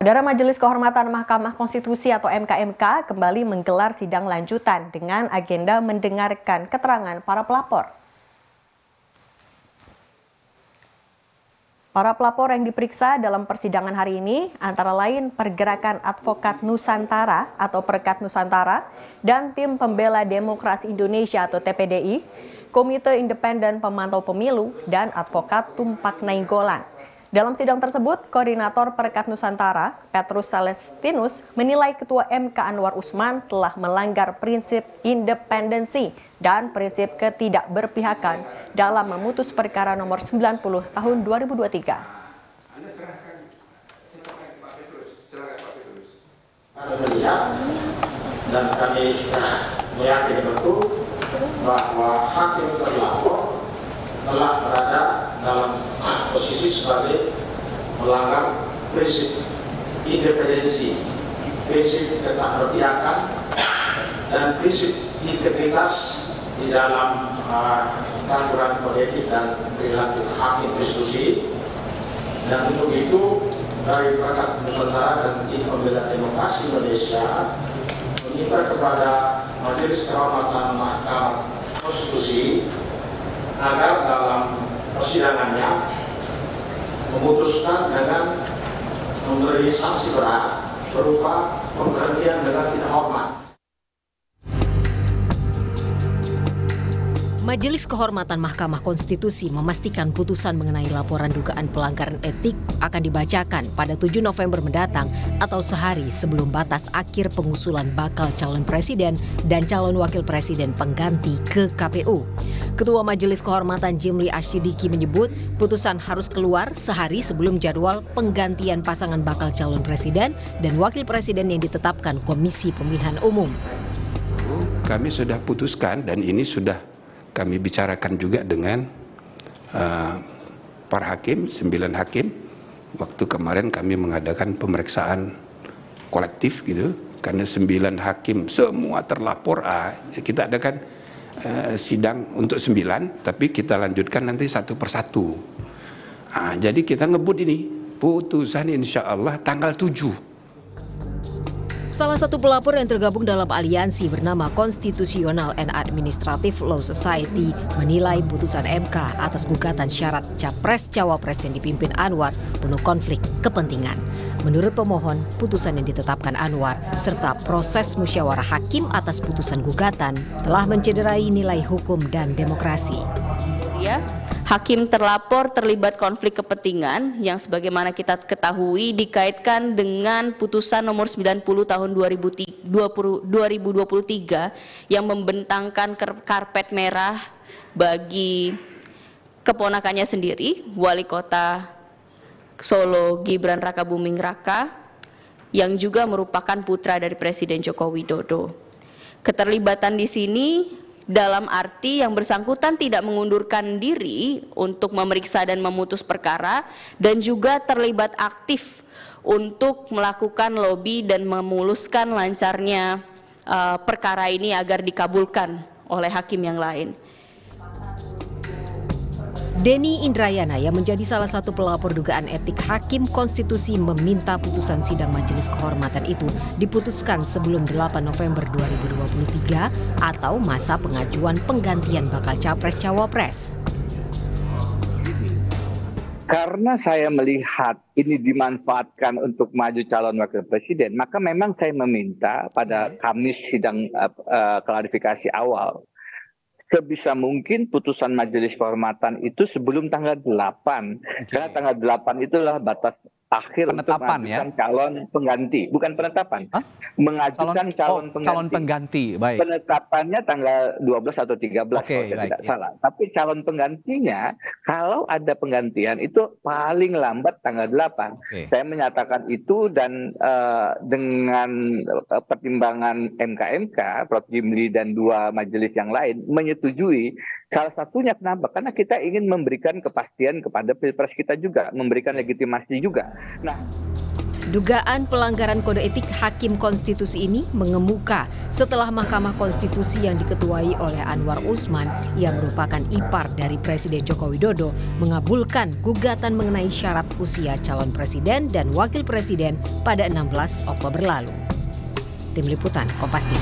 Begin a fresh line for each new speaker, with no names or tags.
Saudara, Majelis Kehormatan Mahkamah Konstitusi atau MKMK kembali menggelar sidang lanjutan dengan agenda mendengarkan keterangan para pelapor. Para pelapor yang diperiksa dalam persidangan hari ini antara lain Pergerakan Advokat Nusantara atau Perkat Nusantara dan Tim Pembela Demokrasi Indonesia atau TPDI, Komite Independen Pemantau Pemilu, dan Advokat Tumpak Nainggolan. Dalam sidang tersebut, Koordinator Perkat Nusantara, Petrus Celestinus, menilai Ketua MK Anwar Usman telah melanggar prinsip independensi dan prinsip ketidakberpihakan dalam memutus perkara nomor 90 tahun 2023.
Kami melihat dan kami meyakini betul bahwa hakim terlapor telah berada dalam posisi sebagai melanggar prinsip independensi, prinsip ketidakberpihakan, dan prinsip integritas di dalam peraturan kode etik dan perilaku hakim konstitusi. Dan untuk itu dari Perkat Nusantara dan Tim Pembela Demokrasi Indonesia meminta kepada Majelis Kehormatan Mahkamah Konstitusi agar dalam persidangannya memutuskan dengan memberi sanksi berat berupa pemberhentian dengan tidak hormat.
Majelis Kehormatan Mahkamah Konstitusi memastikan putusan mengenai laporan dugaan pelanggaran etik akan dibacakan pada 7 November mendatang atau sehari sebelum batas akhir pengusulan bakal calon presiden dan calon wakil presiden pengganti ke KPU. Ketua Majelis Kehormatan Jimli Asyidiki menyebut putusan harus keluar sehari sebelum jadwal penggantian pasangan bakal calon presiden dan wakil presiden yang ditetapkan Komisi Pemilihan Umum.
Kami sudah putuskan dan ini sudah kami bicarakan juga dengan para hakim, 9 hakim. Waktu kemarin kami mengadakan pemeriksaan kolektif gitu, karena 9 hakim semua terlapor, kita adakan sidang untuk 9, tapi kita lanjutkan nanti satu persatu. Jadi kita ngebut ini, putusan insya Allah tanggal 7.
Salah satu pelapor yang tergabung dalam aliansi bernama Constitutional and Administrative Law Society menilai putusan MK atas gugatan syarat Capres-Cawapres yang dipimpin Anwar penuh konflik kepentingan. Menurut pemohon, putusan yang ditetapkan Anwar serta proses musyawarah hakim atas putusan gugatan telah mencederai nilai hukum dan demokrasi.
Hakim terlapor terlibat konflik kepentingan yang sebagaimana kita ketahui dikaitkan dengan putusan nomor 90 tahun 2023 yang membentangkan karpet merah bagi keponakannya sendiri, Wali Kota Solo Gibran Rakabuming Raka, yang juga merupakan putra dari Presiden Joko Widodo. Keterlibatan di sini dalam arti yang bersangkutan tidak mengundurkan diri untuk memeriksa dan memutus perkara dan juga terlibat aktif untuk melakukan lobi dan memuluskan lancarnya perkara ini agar dikabulkan oleh hakim yang lain.
Denny Indrayana yang menjadi salah satu pelapor dugaan etik Hakim Konstitusi meminta putusan sidang Majelis Kehormatan itu diputuskan sebelum 8 November 2023 atau masa pengajuan penggantian bakal Capres-Cawapres.
Karena saya melihat ini dimanfaatkan untuk maju calon wakil presiden, maka memang saya meminta pada Kamis sidang klarifikasi awal, sebisa mungkin putusan Majelis Kehormatan itu sebelum tanggal 8. Karena tanggal 8 itulah batas akhir untuk mengajukan calon pengganti. Bukan penetapan. Mengajukan calon pengganti.
Baik.
Penetapannya tanggal 12 atau 13 kalau saya tidak salah. Tapi calon penggantinya, kalau ada penggantian itu paling lambat tanggal 8. Saya menyatakan itu dan dengan pertimbangan MKMK, Prof. Jimli dan 2 majelis yang lain menyetujui. Salah satunya kenapa? Karena kita ingin memberikan kepastian kepada pilpres kita juga, memberikan legitimasi juga. Nah,
Dugaan pelanggaran kode etik Hakim Konstitusi ini mengemuka setelah Mahkamah Konstitusi yang diketuai oleh Anwar Usman yang merupakan ipar dari Presiden Joko Widodo mengabulkan gugatan mengenai syarat usia calon presiden dan wakil presiden pada 16 Oktober lalu. Tim Liputan Kompas TV.